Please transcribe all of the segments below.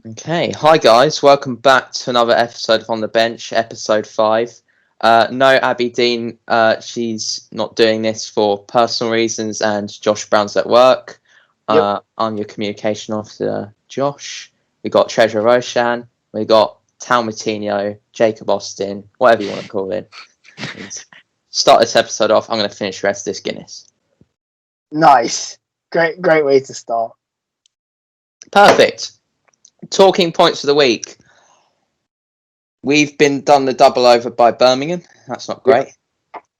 Okay, hi guys, welcome back to another episode of On the Bench, episode 5. No, Abby Dean, she's not doing this for personal reasons, and Josh Brown's at work. I'm your communication officer, Josh. We got Treasure Roshan, we got Tal Matinho, Jacob Austin, whatever you want to call it. And start this episode off, I'm going to finish the rest of this Guinness. Nice. Great way to start. Perfect. Talking points of the week. We've been done the double over by Birmingham. That's not great.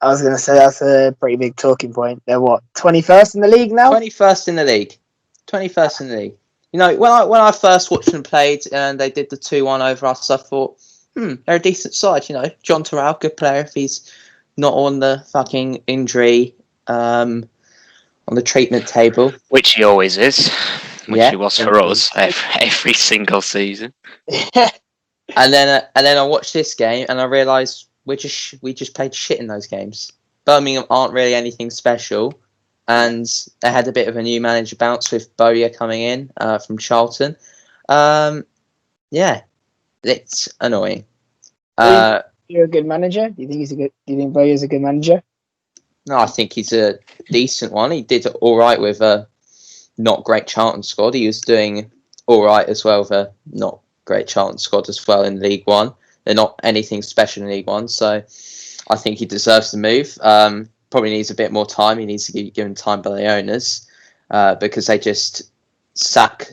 I was going to say that's a pretty big talking point. They're what, 21st in the league now? 21st in the league. 21st in the league. You know, when I first watched them played and they did the 2-1 over us, I thought, they're a decent side. You know, John Terrell, good player if he's not on the fucking injury on the treatment table, which he always is. Which he was for us every single season. And then I watched this game and I realised we just played shit in those games. Birmingham aren't really anything special, and they had a bit of a new manager bounce with Bowyer coming in from Charlton. Yeah, it's annoying. You're a good manager. Do you think Bowyer's a good manager? No, I think he's a decent one. He did all right with a not great Charlton squad. He was doing all right as well with a not great Charlton squad as well in League One. They're not anything special in League One, so I think he deserves the move. Probably needs a bit more time. He needs to be given time by the owners because they just sack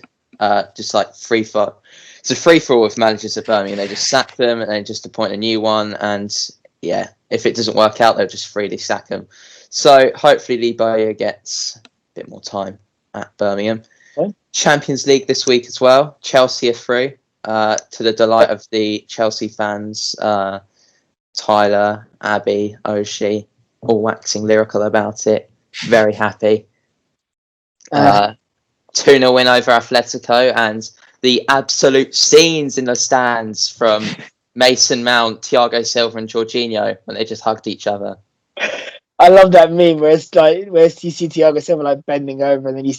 just like free for. It's a free for all with managers at Birmingham. They just sack them and then just appoint a new one. And yeah, if it doesn't work out, they'll just freely sack them. So hopefully Lee Bowyer gets a bit more time at Birmingham. Okay. Champions League this week as well. Chelsea are through. To the delight of the Chelsea fans, Tyler, Abby, Oshie, all waxing lyrical about it. Very happy. 2-0 win over Atletico, and the absolute scenes in the stands from Mason Mount, Thiago Silva and Jorginho when they just hugged each other. I love that meme where it's like where you see Thiago Silva like bending over and then you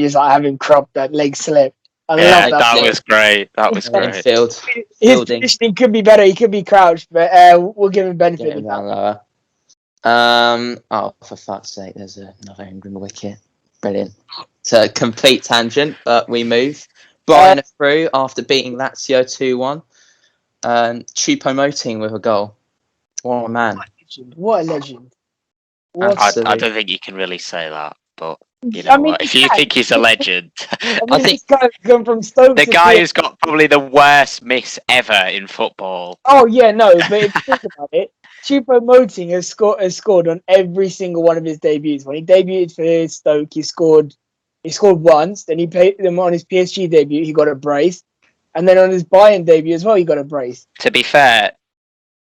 just like have him crop that leg slip. I love that. That was great. That was great. His positioning could be better. He could be crouched, but we'll give him benefit of that. Oh, for fuck's sake, there's another England wicket. Brilliant. It's a complete tangent, but we move. Brighton are through after beating Lazio 2-1. Choupo-Moting with a goal. What a man. What a legend. I don't think you can really say that, but you know what? If you think he's a legend, I think gone from Stoke the guy who's got probably the worst miss ever in football. Oh yeah, no, but if you think about it, Choupo-Moting has scored on every single one of his debuts. When he debuted for Stoke, he scored once. Then he played them on his PSG debut. He got a brace, and then on his Bayern debut as well, he got a brace. To be fair,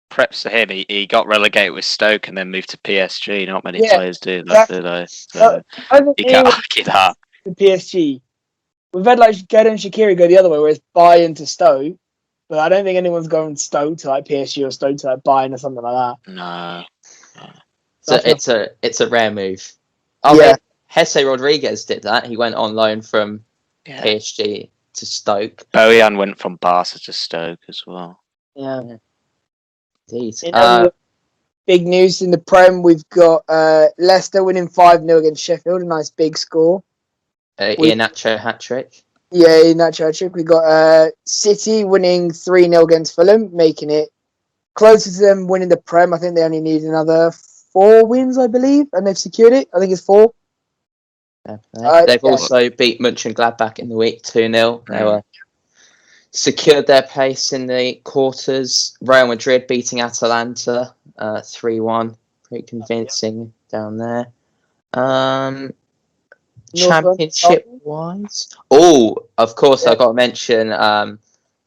preps to him, he got relegated with Stoke and then moved to PSG. Not many players do that, do they? So you can't argue that. The PSG, we've had like Xherdan Shaqiri go the other way, where it's Bayern to Stoke, but I don't think anyone's going Stoke to like PSG or Stoke to like Bayern or something like that. No. So it's a rare move. Oh yeah, Jesse Rodriguez did that. He went on loan from PSG to Stoke. Bojan went from Barca to Stoke as well. Yeah. Indeed. Big news in the Prem. We've got Leicester winning 5-0 against Sheffield. A nice big score. Iheanacho hat-trick. Yeah, Iheanacho hat-trick. We got City winning 3-0 against Fulham, making it closer to them winning the Prem. I think they only need another 4 wins, I believe, and they've secured it. I think it's 4. They've also beat Mönchengladbach in the week 2-0. They were secured their place in the quarters. Real Madrid beating Atalanta 3-1. Pretty convincing down there. Championship-wise? Oh, of course, I've got to mention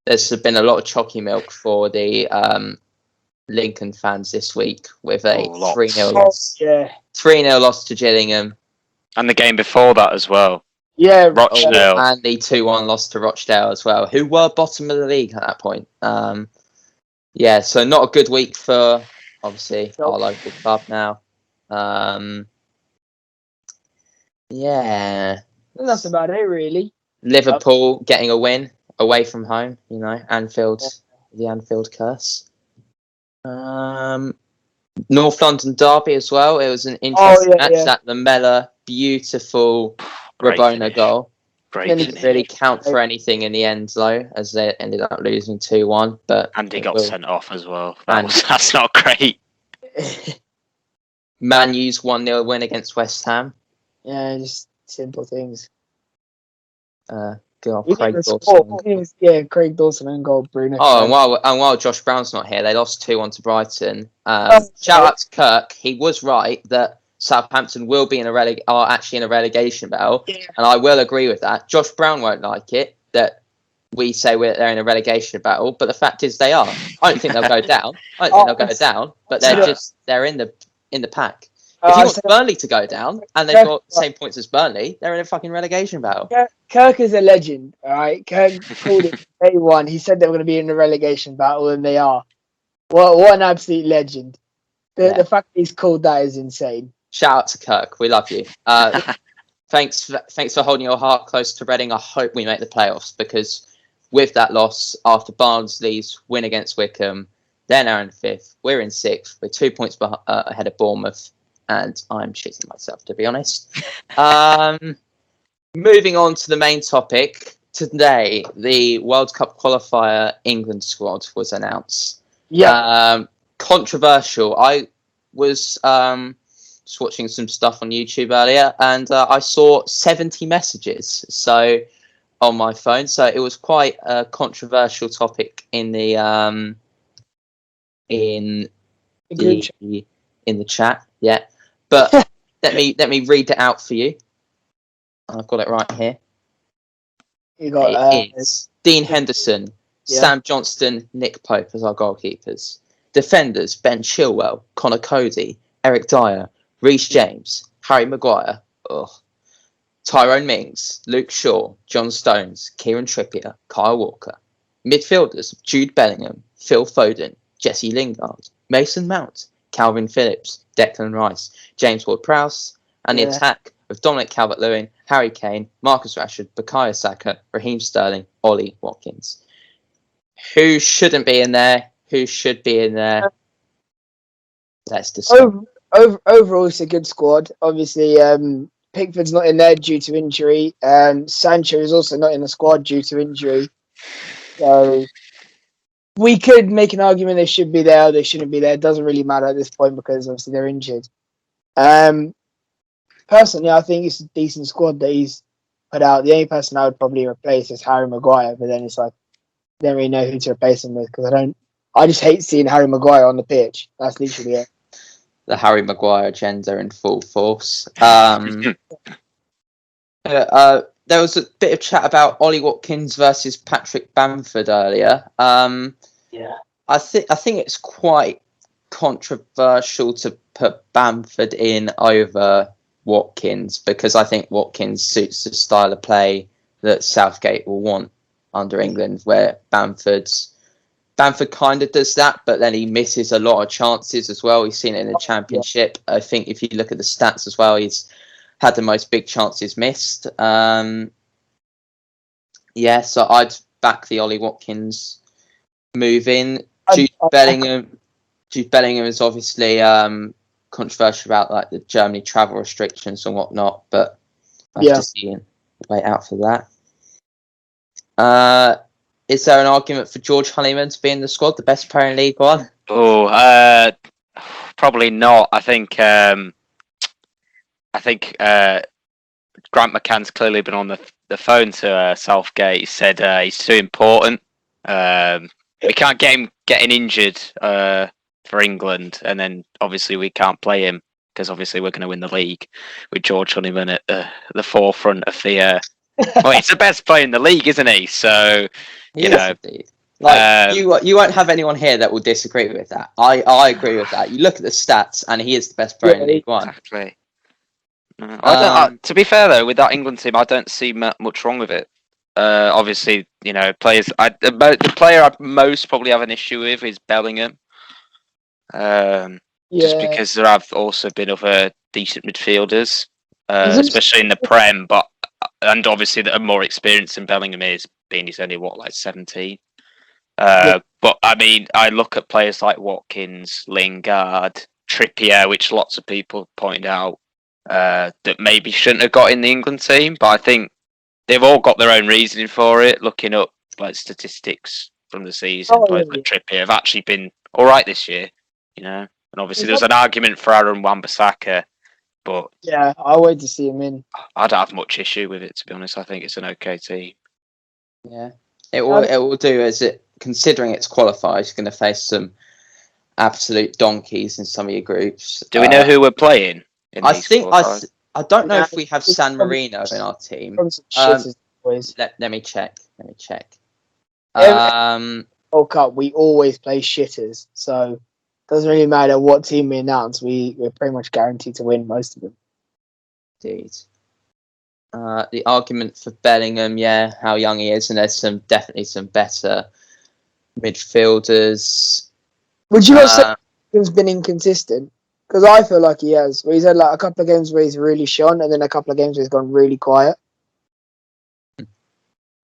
there's been a lot of chalky milk for the Lincoln fans this week with a 3-0 loss. 3-0 loss to Gillingham. And the game before that as well. Yeah, Rochdale. And the 2-1 loss to Rochdale as well, who were bottom of the league at that point. So not a good week for, obviously, our local club now. That's about it, really. Liverpool getting a win away from home, Anfield, the Anfield curse. North London derby as well. It was an interesting match. That Lamella beautiful Rabona goal. Great. Didn't really count for anything in the end though, as they ended up losing 2-1. But Andy got sent off as well. That's not great. Man U's 1-0 win against West Ham. Yeah, just simple things. Good old Craig Dawson. Craig Dawson and goal, Bruno. Oh, and while Josh Brown's not here, they lost 2-1 to Brighton. Shout out to Kirk. He was right that Southampton will be are actually in a relegation battle, and I will agree with that. Josh Brown won't like it that we say they're in a relegation battle, but the fact is they are. I don't think they'll go down. But they're in the pack. If you want Burnley to go down and they've got the same points as Burnley, they're in a fucking relegation battle. Kirk is a legend, all right? Kirk called it day one. He said they were going to be in a relegation battle, and they are. What an absolute legend. The fact he's called that is insane. Shout out to Kirk. We love you. Thanks for holding your heart close to Reading. I hope we make the playoffs, because with that loss, after Barnsley's win against Wickham, they're now in 5th. We're in 6th. We're 2 points ahead of Bournemouth. And I'm shitting myself, to be honest. Moving on to the main topic. Today, the World Cup qualifier England squad was announced. Controversial. I was just watching some stuff on YouTube earlier, and I saw 70 messages on my phone. So it was quite a controversial topic in the chat. Yeah. But let me read it out for you. I've got it right here. It is Dean Henderson, Sam Johnston, Nick Pope as our goalkeepers. Defenders: Ben Chilwell, Connor Cody, Eric Dyer, Reece James, Harry Maguire, Tyrone Mings, Luke Shaw, John Stones, Kieran Trippier, Kyle Walker. Midfielders: Jude Bellingham, Phil Foden, Jesse Lingard, Mason Mount, Calvin Phillips, Declan Rice, James Ward-Prowse, and the attack of Dominic Calvert-Lewin, Harry Kane, Marcus Rashford, Bukayo Saka, Raheem Sterling, Ollie Watkins. Who shouldn't be in there? Who should be in there? Let's decide. Overall, it's a good squad. Obviously, Pickford's not in there due to injury. Sancho is also not in the squad due to injury. So we could make an argument they should be there or they shouldn't be there. It doesn't really matter at this point because obviously they're injured. Personally, I think it's a decent squad that he's put out. The only person I would probably replace is Harry Maguire, but then it's like I don't really know who to replace him with because I just hate seeing Harry Maguire on the pitch. That's literally it. The Harry Maguire agenda in full force. There was a bit of chat about Ollie Watkins versus Patrick Bamford earlier. I think it's quite controversial to put Bamford in over Watkins because I think Watkins suits the style of play that Southgate will want under England, where Bamford kind of does that, but then he misses a lot of chances as well. We've seen it in the Championship. I think if you look at the stats as well, he's had the most big chances missed. So I'd back the Ollie Watkins move in. Jude Bellingham is obviously controversial about like the Germany travel restrictions and whatnot, but I have to see and wait out for that. Is there an argument for George Honeyman to be in the squad, the best player in League One? Probably not. I think Grant McCann's clearly been on the phone to Southgate. He said he's too important. We can't get him getting injured for England, and then obviously we can't play him because obviously we're going to win the league with George Honeyman at the forefront of the. Well, he's the best player in the league, isn't he? So you know, like you won't have anyone here that will disagree with that. I agree with that. You look at the stats, and he is the best player in League One. Exactly. To be fair though, with that England team, I don't see much wrong with it. Obviously, players. The player I'd most probably have an issue with is Bellingham. Just because there have also been other decent midfielders, especially in the Prem. But and obviously that are more experienced than Bellingham is, being he's only 17. But I mean, I look at players like Watkins, Lingard, Trippier, which lots of people point out that maybe shouldn't have got in the England team, but I think they've all got their own reasoning for it. Looking up like statistics from the season, players like Trippier have actually been all right this year, And obviously there's an argument for Aaron Wan-Bissaka, but yeah, I wait to see him in. I don't have much issue with it, to be honest. I think it's an okay team. Yeah, it will do as it. Considering it's qualifiers, you're going to face some absolute donkeys in some of your groups. Do we know who we're playing? I don't know if we have San Marino in our team. Let me check. World Cup, we always play shitters, so it doesn't really matter what team we announce. We're pretty much guaranteed to win most of them. Indeed. The argument for Bellingham, how young he is, and there's definitely some better midfielders. Would you not say he's been inconsistent? Because I feel like he has. Where he's had like a couple of games where he's really shone, and then a couple of games where he's gone really quiet.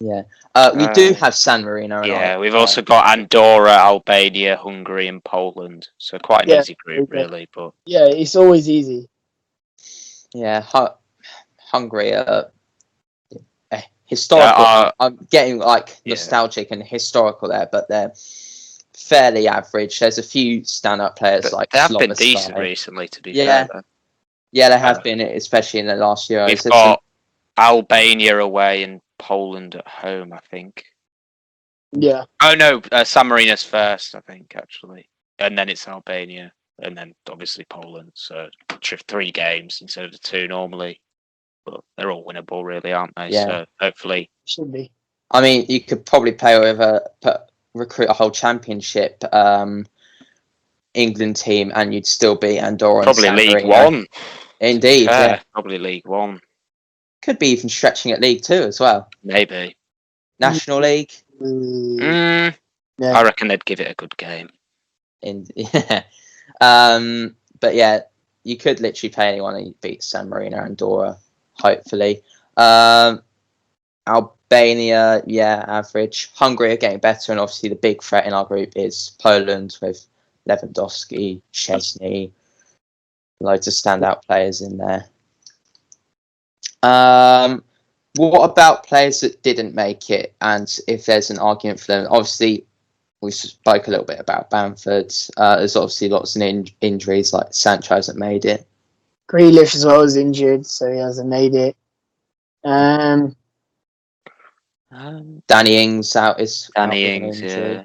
Yeah, we do have San Marino. Yeah, we've also got Andorra, Albania, Hungary, and Poland. So quite an easy group, really. But yeah, it's always easy. Yeah, Hungary. Historical. I'm getting nostalgic and historical there, but they're fairly average. There's a few stand-up players they have been decent recently, to be fair. Yeah, they have been, especially in the last year. We've got Albania away and Poland at home, I think. Yeah. Oh no, San Marino's first, I think, actually, and then it's Albania, and then obviously Poland. So 3 games instead of the 2 normally. But they're all winnable, really, aren't they? Yeah. So hopefully, should be. I mean, you could probably play with recruit a whole championship England team, and you'd still be Andorra. Probably and League One. Indeed, yeah. Probably League One. Could be even stretching at League 2 as well. Maybe. National League. Yeah. I reckon they'd give it a good game. But yeah, you could literally play anyone and beat San Marino, Andorra. Hopefully. Albania, average. Hungary are getting better, and obviously the big threat in our group is Poland with Lewandowski, Szczesny, loads of standout players in there. What about players that didn't make it, and if there's an argument for them? Obviously, we spoke a little bit about Bamford. There's obviously lots of injuries, like Sancho hasn't made it. Grealish as well is injured, so he hasn't made it. Danny Ings out. Danny Ings, yeah.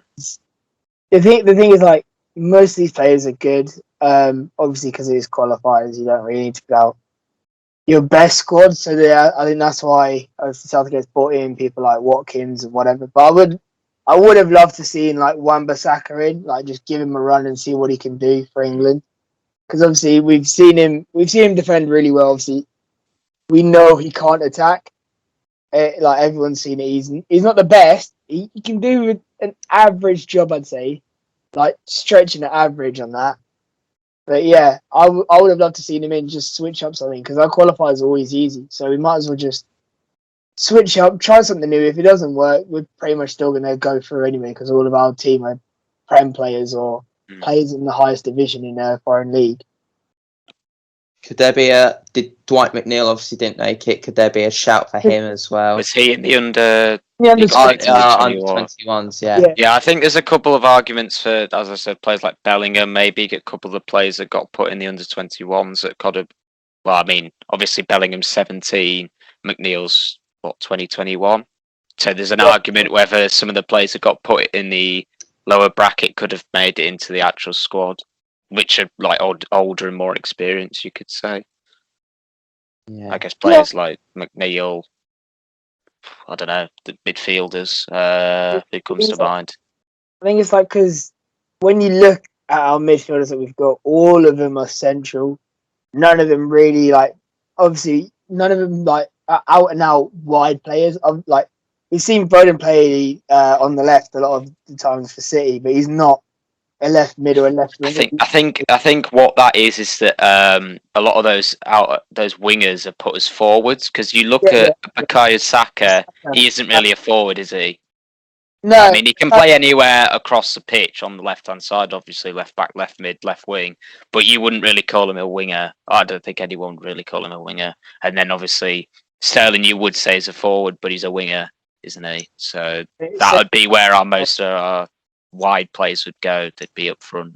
The thing is, like, most of these players are good. Obviously, because it is qualifiers, you don't really need to put out your best squad. So I think that's why Southgate's brought in people like Watkins and whatever. But I would have loved to see like Wan-Bissaka in, like just give him a run and see what he can do for England. Because obviously we've seen him defend really well. Obviously, we know he can't attack. Like everyone's seen it. He's not the best. He can do an average job, I'd say, like stretching the average on that. But yeah, I would have loved to see him in, just switch up something, because our qualifiers is always easy. So we might as well just switch up, try something new. If it doesn't work, we're pretty much still going to go through anyway, because all of our team are Prem players or players in the highest division in a foreign league. Could there be did Dwight McNeil obviously didn't make it? Could there be a shout for him as well? Was he in the under 21s? Yeah, I think there's a couple of arguments for, as I said, players like Bellingham, maybe a couple of the players that got put in the under 21s that could have. Well, I mean, obviously Bellingham's 17, McNeil's 2021. So there's an argument whether some of the players that got put in the lower bracket could have made it into the actual squad, which are like older and more experienced, you could say. Yeah. I guess players like McNeil, I don't know, the midfielders, who comes to mind? I think it's like, because when you look at our midfielders that we've got, all of them are central. None of them really, like, obviously, none of them like are out and out wide players. Like, we've seen Foden play on the left a lot of the times for City, but he's not a left mid or a left I wing. think what that is that a lot of those wingers are put as forwards because you look Yeah, at Bukayo Saka, yeah. he isn't really a forward, is he? I No, mean, he can play anywhere across the pitch on the left hand side, obviously left back, left mid, left wing, but you wouldn't really call him a winger. I don't think anyone would really call him a winger. And then obviously Sterling, you would say is a forward, but he's a winger, isn't he? So that would be where our most our wide players would go. They'd be up front.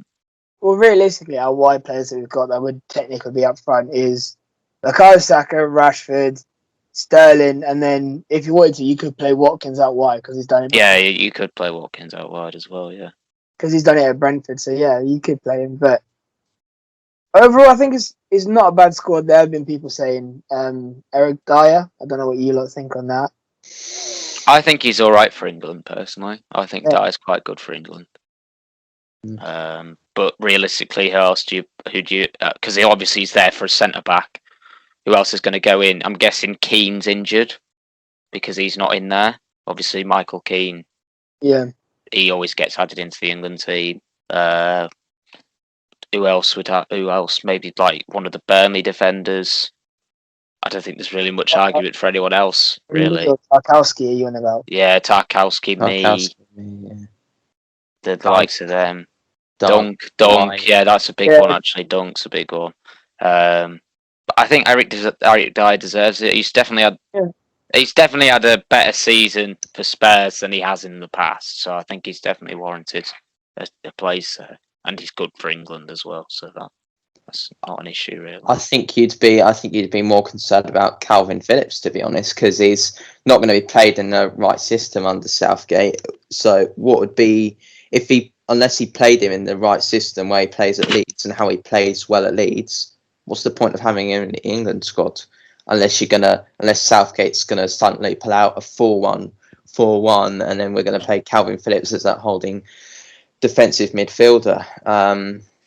well, realistically, our wide players that we've got that would technically be up front is Bukayo Saka, Rashford, Sterling, and then if you wanted to, you could play Watkins out wide because he's done it. Yeah, you could play Watkins out wide as well. Yeah, Because he's done it at Brentford. So yeah, you could play him. But overall, I think it's not a bad squad. There have been people saying Eric Dyer. I don't know what you lot think on that. I think he's all right for England personally. I think Yeah. Dyer's quite good for England. But realistically, who do you? Because he obviously he's there for a centre back. Who else is going to go in? I'm guessing Keane's injured because he's not in there. Obviously, Michael Keane. Yeah. He always gets added into the England team. Who else would? Who else? Maybe like one of the Burnley defenders. I don't think there's really much argument for anyone else, really. Tarkowski, are you on about? Yeah, Tarkowski, the likes of them. Dunk, yeah, that's a big one actually. Dunk's a big one. But I think Eric Dyer deserves it. He's definitely had a better season for Spurs than he has in the past. So I think he's definitely warranted a place there, and he's good for England as well. So that's not an issue really. I think you'd be more concerned about Calvin Phillips, to be honest, because he's not going to be played in the right system under Southgate. So what would be unless he played him in the right system where he plays at Leeds and how he plays well at Leeds, what's the point of having him in the England squad? Unless Southgate's gonna suddenly pull out a 4-1, and then we're gonna play Calvin Phillips as that holding defensive midfielder.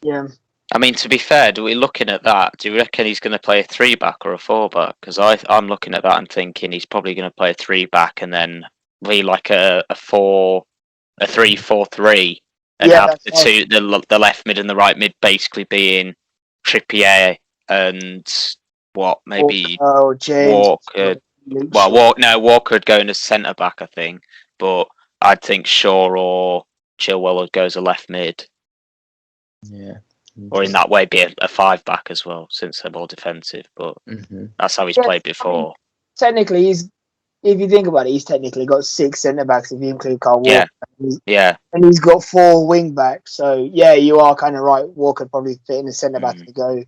Yeah. I mean, to be fair, do we looking at that? Do you reckon he's going to play a 3-back or a 4-back? Because I'm looking at that and thinking he's probably going to play a 3-back and then be like a 3-4-3, and have the left mid and the right mid basically being Trippier and maybe Walker. Walker would go in as centre back, I think, but I'd think Shaw or Chilwell would go as a left mid. Yeah. Or in that way, be a 5-back as well, since they're more defensive. But that's how he's played before. I mean, technically, if you think about it, he's technically got 6 centre backs if you include Carl Walker. Yeah. And he's got 4 wing backs. So yeah, you are kind of right. Walker probably fit in the centre back to go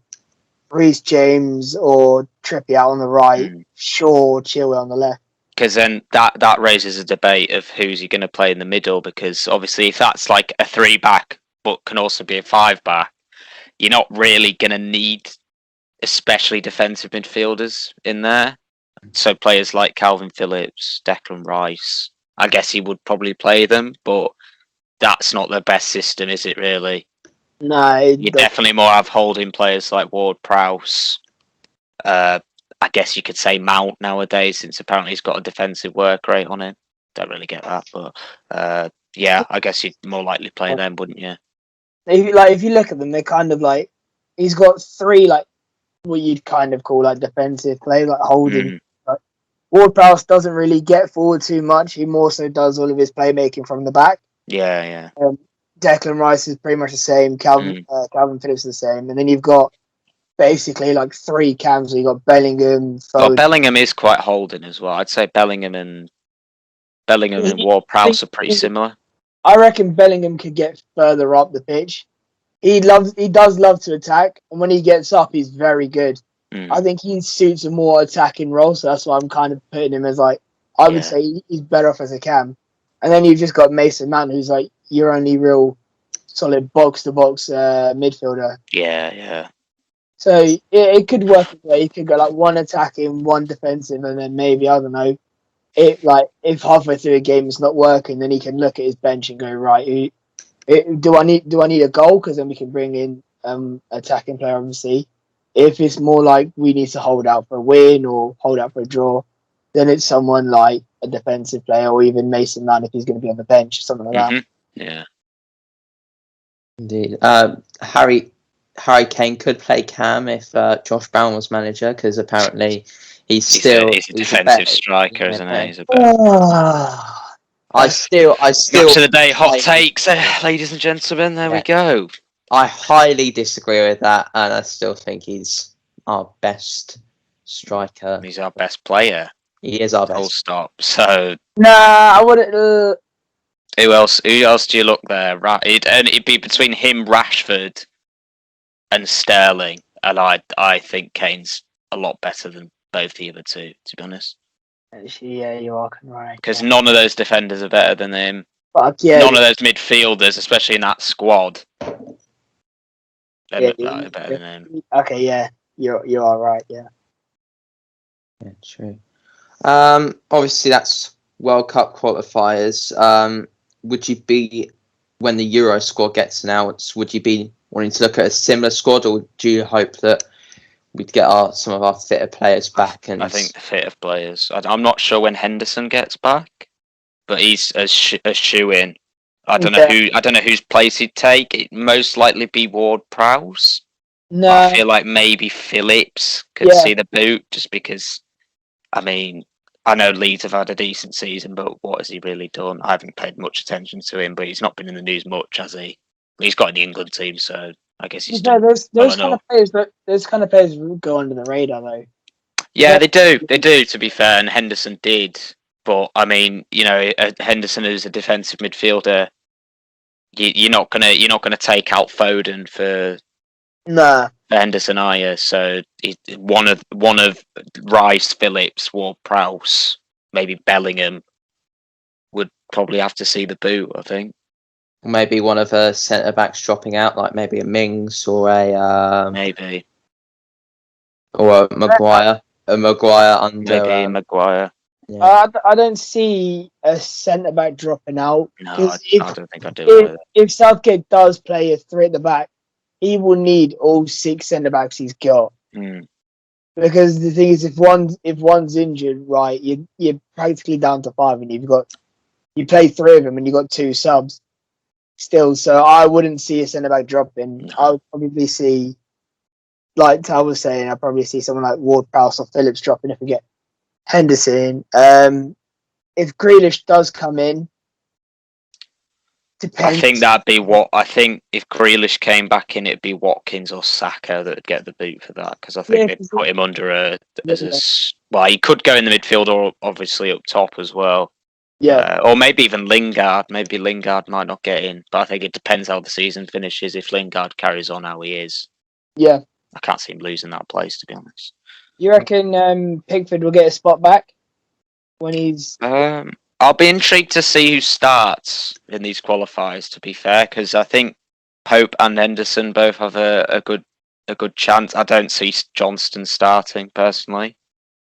Reece James or Trippier out on the right, Shaw, Chilwell on the left. Because then that raises a debate of who's he going to play in the middle. Because obviously, if that's like a 3-back, but can also be a 5-back, you're not really going to need especially defensive midfielders in there. So players like Calvin Phillips, Declan Rice, I guess he would probably play them, but that's not the best system, is it really? No. You definitely more have holding players like Ward-Prowse. I guess you could say Mount nowadays, since apparently he's got a defensive work rate on him. Don't really get that, but yeah, I guess you'd more likely play them, wouldn't you? If you look at them, they're kind of like he's got 3 like what you'd kind of call like defensive play, like holding. Like, Ward-Prowse doesn't really get forward too much. He more so does all of his playmaking from the back. Yeah. Declan Rice is pretty much the same. Calvin Phillips is the same, and then you've got basically like 3 cams. So you've got Bellingham. Well, Bellingham is quite holding as well. I'd say Bellingham and Ward-Prowse are pretty similar. I reckon Bellingham could get further up the pitch. He does love to attack, and when he gets up, he's very good. I think he suits a more attacking role, so that's why I'm kind of putting him as like I would say he's better off as a cam. And then you've just got Mason Mount, who's like your only real solid box-to-box midfielder. Yeah. So it could work. You could go like 1 attacking, 1 defensive, and then maybe I don't know. If halfway through a game it's not working, then he can look at his bench and go, right, do I need a goal? Because then we can bring in attacking player, obviously. If it's more like we need to hold out for a win or hold out for a draw, then it's someone like a defensive player or even Mason Mount if he's going to be on the bench or something like that. Yeah. Indeed. Harry Kane could play Cam if Josh Brown was manager, because apparently he's a a defensive better. striker, isn't he? Yeah. He's a better. I still Match of the day, hot highly takes, disagree. ladies and gentlemen. There we Yeah. go. I highly disagree with that, and I still think he's our best striker. He's our best player. He is our Full best. stop. So Nah, I wouldn't. who else? Who else do you look there? Right, it'd be between him, Rashford, and Sterling, and I think Kane's a lot better than both the other two, to be honest. Actually, yeah, you are right. Because none of those defenders are better than him. Fuck yeah. None of those midfielders, especially in that squad, they're Yeah, better than him. Okay, yeah, you are right. Yeah. Yeah, true. Obviously that's World Cup qualifiers. Would you be, when the Euro squad gets announced, would you be wanting to look at a similar squad, or do you hope that we'd get some of our fitter players back? And I think the fit of players. I'm not sure when Henderson gets back, but he's a shoe in. I don't know whose place he'd take. It'd most likely be Ward-Prowse. No. I feel like maybe Phillips could see the boot, just because. I mean, I know Leeds have had a decent season, but what has he really done? I haven't paid much attention to him, but he's not been in the news much, has he? He's got in the England team, so I guess he's done. Those kind of players, those kind of players go under the radar though. Yeah, they do. They do. To be fair, and Henderson did. But I mean, Henderson is a defensive midfielder. You're not gonna take out Foden for Henderson, are you? So one of Rice, Phillips, Ward-Prowse, maybe Bellingham would probably have to see the boot, I think. Maybe one of the centre backs dropping out, like maybe a Mings or a maybe or a Maguire. A Maguire under maybe Maguire. Yeah. I don't see a centre back dropping out. No, I don't think I do either. If Southgate does play a three at the back, he will need all 6 centre backs he's got. Because the thing is, if one's injured, right, you're practically down to 5, and you play 3 of them, and you got 2 subs still. So I wouldn't see a centre back dropping. No. I would probably see, like I was saying, I'd probably see someone like Ward-Prowse or Phillips dropping if we get Henderson. If Grealish does come in, depends. I think if Grealish came back in, it'd be Watkins or Saka that would get the boot for that, because I think they'd put him under well, he could go in the midfield or obviously up top as well. Yeah. Or maybe even Lingard. Maybe Lingard might not get in, but I think it depends how the season finishes. If Lingard carries on how he is, yeah, I can't see him losing that place, to be honest. You reckon Pickford will get a spot back when he's? I'll be intrigued to see who starts in these qualifiers, to be fair, because I think Pope and Henderson both have a good chance. I don't see Johnston starting personally.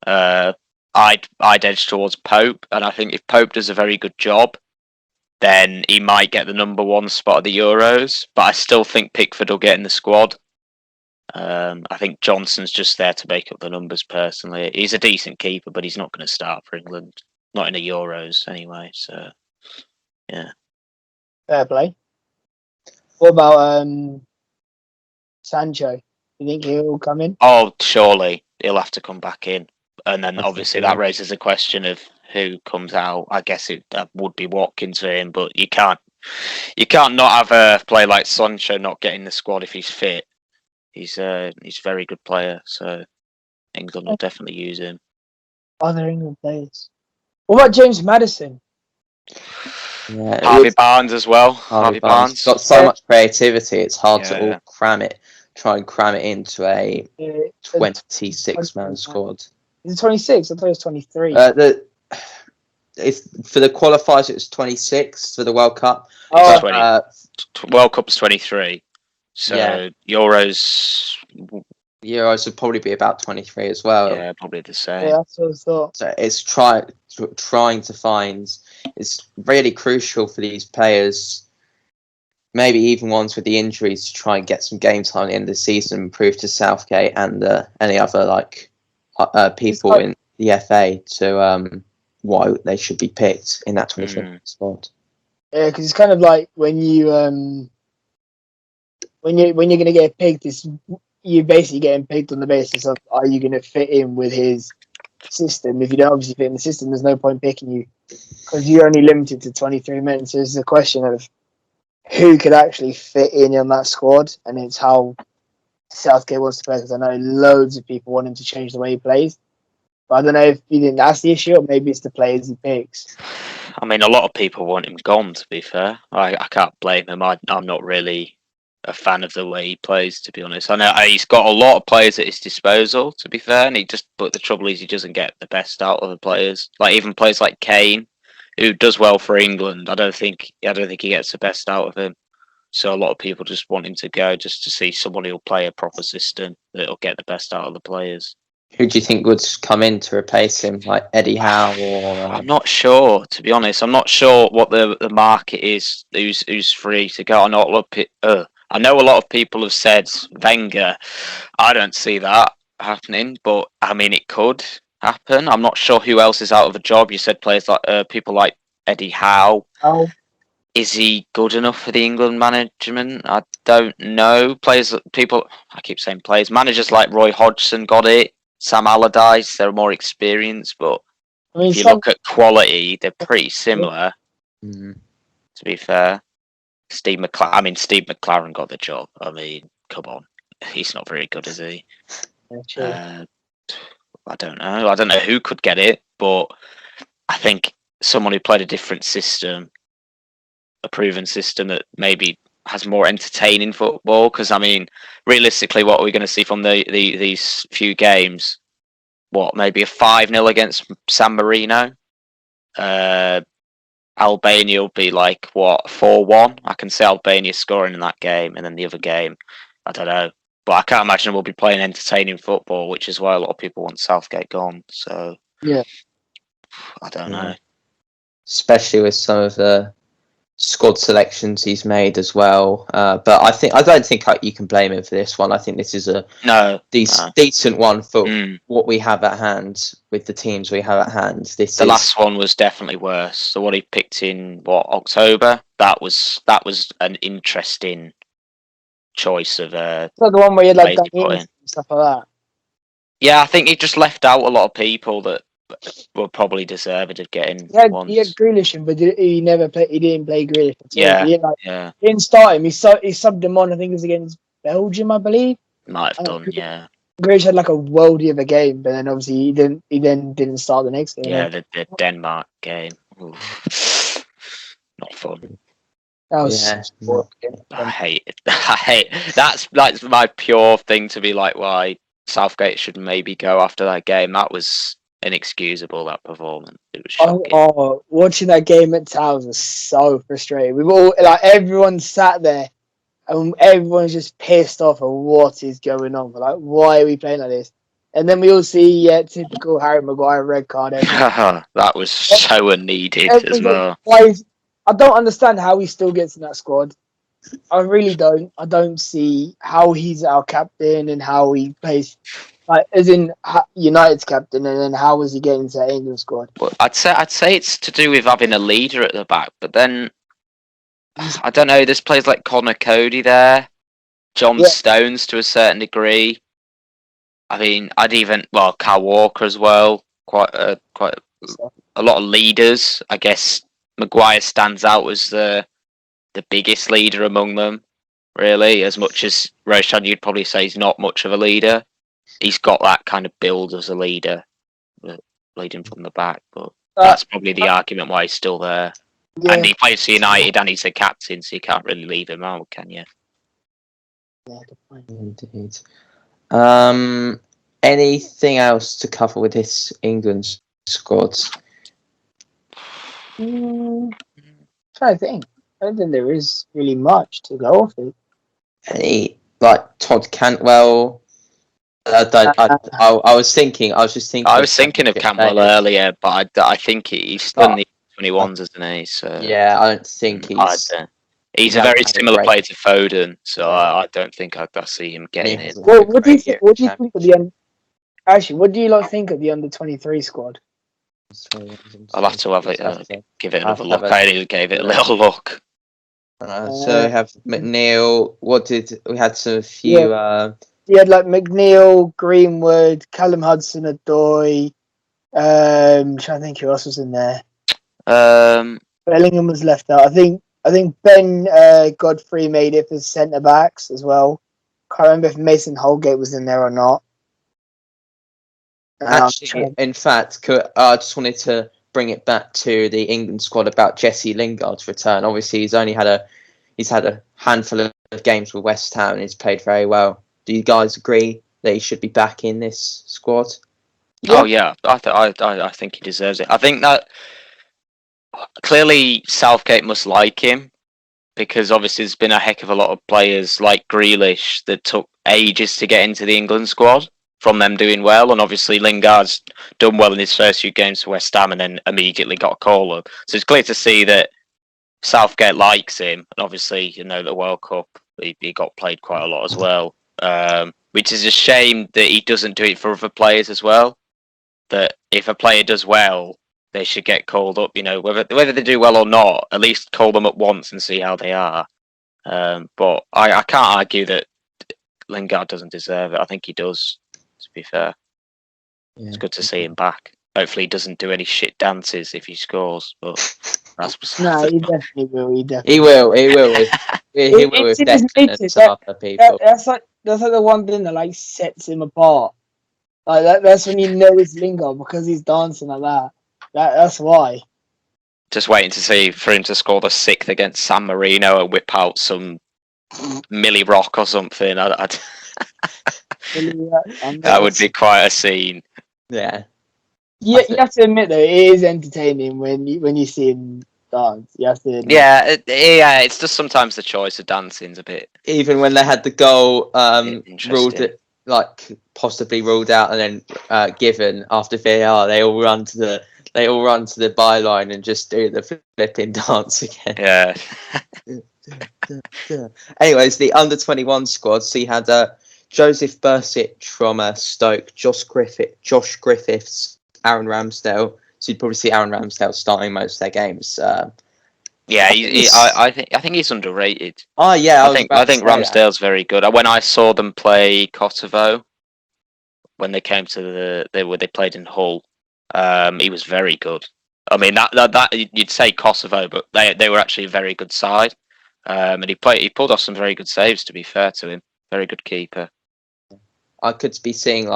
I'd edge towards Pope, and I think if Pope does a very good job, then he might get the number 1 spot at the Euros. But I still think Pickford will get in the squad. I think Johnson's just there to make up the numbers personally. He's a decent keeper, but he's not going to start for England. Not in the Euros anyway, so yeah. Fair play. What about Sancho? You think he'll come in? Oh, surely he'll have to come back in, and then obviously that raises a question of who comes out. I guess that would be Watkins for him, but you can't not have a player like Sancho not getting the squad if he's fit. He's a very good player, so England will definitely use him. Other England players. What about James Maddison? Yeah, Harvey Barnes as well. Harvey Barnes got so much creativity. It's hard to all try and cram it into a 26-man squad. Is it 26? I thought it was 23. For the qualifiers, it was 26 for the World Cup. World Cup's 23. So Euros would probably be about 23 as well. Yeah, probably the same. Yeah, that's what I thought. So it's trying to find. It's really crucial for these players, maybe even ones with the injuries, to try and get some game time at the end of the season and prove to Southgate and any other people in the FA to why they should be picked in that 23 spot. Yeah, because it's kind of like when you when you're going to get picked, you're basically getting picked on the basis of are you going to fit in with his system. If you don't obviously fit in the system, there's no point picking you because you're only limited to 23 minutes. So it's a question of who could actually fit in on that squad, and it's how Southgate wants to play. Because I know loads of people want him to change the way he plays, but I don't know if you think that's the issue, or maybe it's the players he picks. I mean, a lot of people want him gone. To be fair, I can't blame him. I'm not really a fan of the way he plays, to be honest. I know he's got a lot of players at his disposal, to be fair, and but the trouble is he doesn't get the best out of the players. Like even players like Kane, who does well for England, I don't think he gets the best out of him. So a lot of people just want him to go just to see someone who'll play a proper system that'll get the best out of the players. Who do you think would come in to replace him, like Eddie Howe or? I'm not sure, to be honest. I'm not sure what the market is. Who's free to go? I know a lot of people have said Wenger. I don't see that happening, but I mean it could happen. I'm not sure who else is out of a job. You said players like people like Eddie Howe. Oh, Is he good enough for the England management? I don't know. I keep saying players. Managers like Roy Hodgson got it. Sam Allardyce, they're more experienced, but I mean, if you look at quality, they're pretty similar. Mm. To be fair, Steve McLaren got the job. I mean, come on, he's not very good, is he? I don't know. I don't know who could get it, but I think someone who played a different system, a proven system that maybe has more entertaining football. Because I mean, realistically, what are we going to see from these few games? What, maybe a 5-0 against San Marino? Albania will be like, what, 4-1? I can see Albania scoring in that game, and then the other game, I don't know. But I can't imagine we'll be playing entertaining football, which is why a lot of people want Southgate gone. So, yeah, I don't know. Especially with some of the squad selections he's made as well. But I don't think you can blame him for this one. I think this is a decent one for what we have at hand with the teams we have at hand. The last one was definitely worse. So what he picked in October, that was an interesting choice of so the one where you had like players to put Danny in. and stuff like that. Yeah, I think he just left out a lot of people that were probably deserved of getting once. He had Grealish in, but he never played. He didn't play Grealish at all. Yeah, He didn't start him. He subbed him on. I think it was against Belgium, I believe. Might have done, yeah. Grealish had like a worldie of a game, but then obviously he didn't start the next game. Yeah, the Denmark game. Oof. Not fun. That was I hate it. I hate that's my pure thing to be like why Southgate should maybe go after that game. That was inexcusable, that performance. It was shocking. Watching that game at Towers was so frustrating. Everyone sat there and everyone's just pissed off at what is going on. Like, why are we playing like this? And then we all see typical Harry Maguire red card. That was so unneeded as well. I don't understand how he still gets in that squad. I really don't. I don't see how he's our captain and how he plays, like as in United's captain, and then how was he getting into that England squad? Well, I'd say it's to do with having a leader at the back, but then I don't know. There's players like Connor Cody there, John Stones to a certain degree. I mean, Kyle Walker as well. Quite a lot of leaders. I guess Maguire stands out as the biggest leader among them, really. As much as Roshan, you'd probably say he's not much of a leader. He's got that kind of build as a leader, leading from the back. But that's probably the argument why he's still there. Yeah. And he plays for United and he's a captain, so you can't really leave him out, can you? Yeah, good point. Indeed. Anything else to cover with this England squad? I'm trying to think. I don't think there is really much to go off it. Any Todd Cantwell? I was thinking. I was thinking of Cantwell earlier, but I think he's still in the 21s, isn't he? So yeah, I don't think he's a very similar player to Foden, so I don't think I'd see him getting it. Well, what do you think of the Actually, what do you think of the under 23 squad? I'll have to give it another look. I only gave it a little look. So we have McNeil. We had a few? You had like McNeil, Greenwood, Callum Hudson-Odoi. Trying to think who else was in there. Bellingham was left out. I think Ben Godfrey made it for centre backs as well. Can't remember if Mason Holgate was in there or not. Actually, in fact, I just wanted to bring it back to the England squad about Jesse Lingard's return. Obviously, he's had a handful of games with West Ham and he's played very well. Do you guys agree that he should be back in this squad? Yeah. Oh yeah, I think he deserves it. I think that clearly Southgate must like him because obviously there's been a heck of a lot of players like Grealish that took ages to get into the England squad from them doing well, and obviously Lingard's done well in his first few games for West Ham and then immediately got a call up. So it's clear to see that Southgate likes him, and obviously the World Cup he got played quite a lot as well, which is a shame that he doesn't do it for other players as well. That if a player does well, they should get called up. Whether they do well or not, at least call them up once and see how they are. But I can't argue that Lingard doesn't deserve it. I think he does. To be fair, it's good to see him back. Hopefully, he doesn't do any shit dances if he scores. But that's No, he definitely will. He will. He will with It's in his Declan and nature. some other people. That's like the one thing that like sets him apart. Like that's when you know it's Lingard because he's dancing like that. That's why. Just waiting to see for him to score the 6th against San Marino and whip out some Millie Rock or something. That would be quite a scene. Yeah. You have to admit though, it is entertaining when you see him dance. You have to admit. Yeah, it's just sometimes the choice of dancing's a bit. Even when they had the goal possibly ruled out and then given after VAR, they all run to the byline and just do the flipping dance again. Yeah. Anyways, the under-21 squad. So you had Joseph Bursic from Stoke, Josh Griffiths, Aaron Ramsdale. So you'd probably see Aaron Ramsdale starting most of their games. I think he's underrated. Oh yeah, I think Ramsdale's very good. When I saw them play Kosovo, when they came to they played in Hull, he was very good. I mean that you'd say Kosovo, but they were actually a very good side. And he pulled off some very good saves. To be fair to him, very good keeper. I could be seeing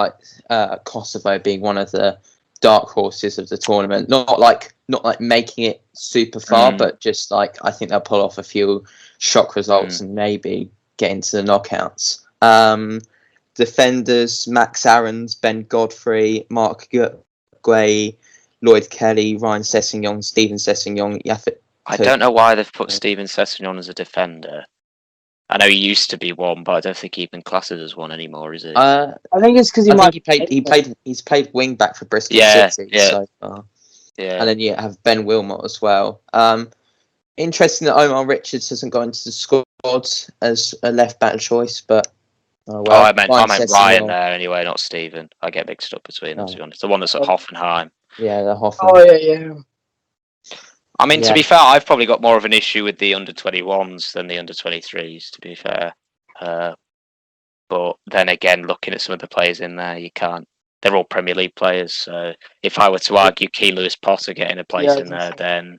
Kosovo being one of the dark horses of the tournament. Not like making it super far, but just I think they'll pull off a few shock results and maybe get into the knockouts. Defenders: Max Aarons, Ben Godfrey, Mark Guay, Lloyd Kelly, Ryan Sessegnon, Stephen Sessegnon. I don't know why they've put Stephen Sessegnon as a defender. I know he used to be one, but I don't think he even classes as one anymore, is he? I think it's because he's played wing back for Bristol City so far. Yeah. And then you have Ben Wilmot as well. Interesting that Omar Richards hasn't got into the squad as a left back choice, but I meant Ryan there anyway, not Stephen. I get mixed up between them, to be honest. The one that's at Hoffenheim. Yeah, the Hoffenheim. Oh yeah. I mean, to be fair, I've probably got more of an issue with the under-21s than the under-23s, to be fair. But then again, looking at some of the players in there, you can't. They're all Premier League players. So if I were to argue Key Lewis Potter getting a place in there, then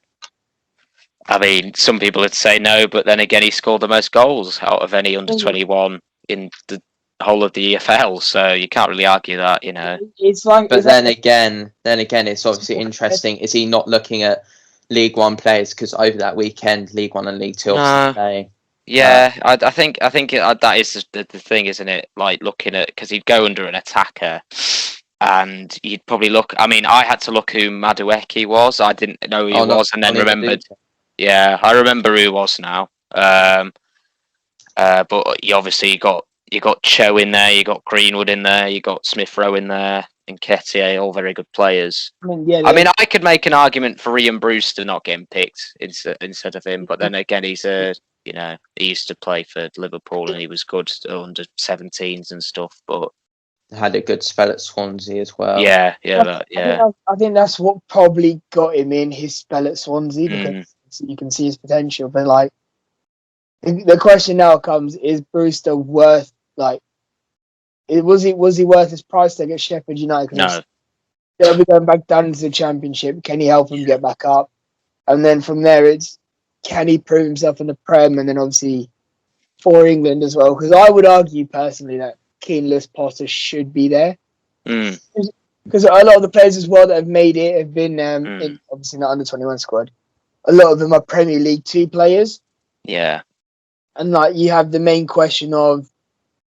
I mean, some people would say no, but then again, he scored the most goals out of any under-21 in the whole of the EFL. So you can't really argue that, Then again, it's obviously interesting. Is he not looking at League One players, because over that weekend, League One and League Two play. Yeah, I think that is the thing, isn't it? Like looking at, because he'd go under an attacker, and you'd probably look. I mean, I had to look who Madueke was. I didn't know who he was, and then remembered. Yeah, I remember who he was now. But you obviously you got Cho in there, you got Greenwood in there, you got Smith Rowe in there, and Nketiah, all very good players. I mean, I could make an argument for Ian Brewster not getting picked instead of him, but then again, he used to play for Liverpool and he was good under 17s and stuff, but had a good spell at Swansea as well. I think that's what probably got him in, his spell at Swansea, because you can see his potential. But The question now comes: is Brewster worth was he worth his price tag at Sheffield United? No. They'll be going back down into the Championship. Can he help him get back up? And then from there, it's can he prove himself in the Prem, and then obviously for England as well? Because I would argue personally that Keane, Lewis, Potter should be there. Mm. Because a lot of the players as well that have made it have been in obviously not under 21 squad. A lot of them are Premier League 2 players. Yeah. And you have the main question of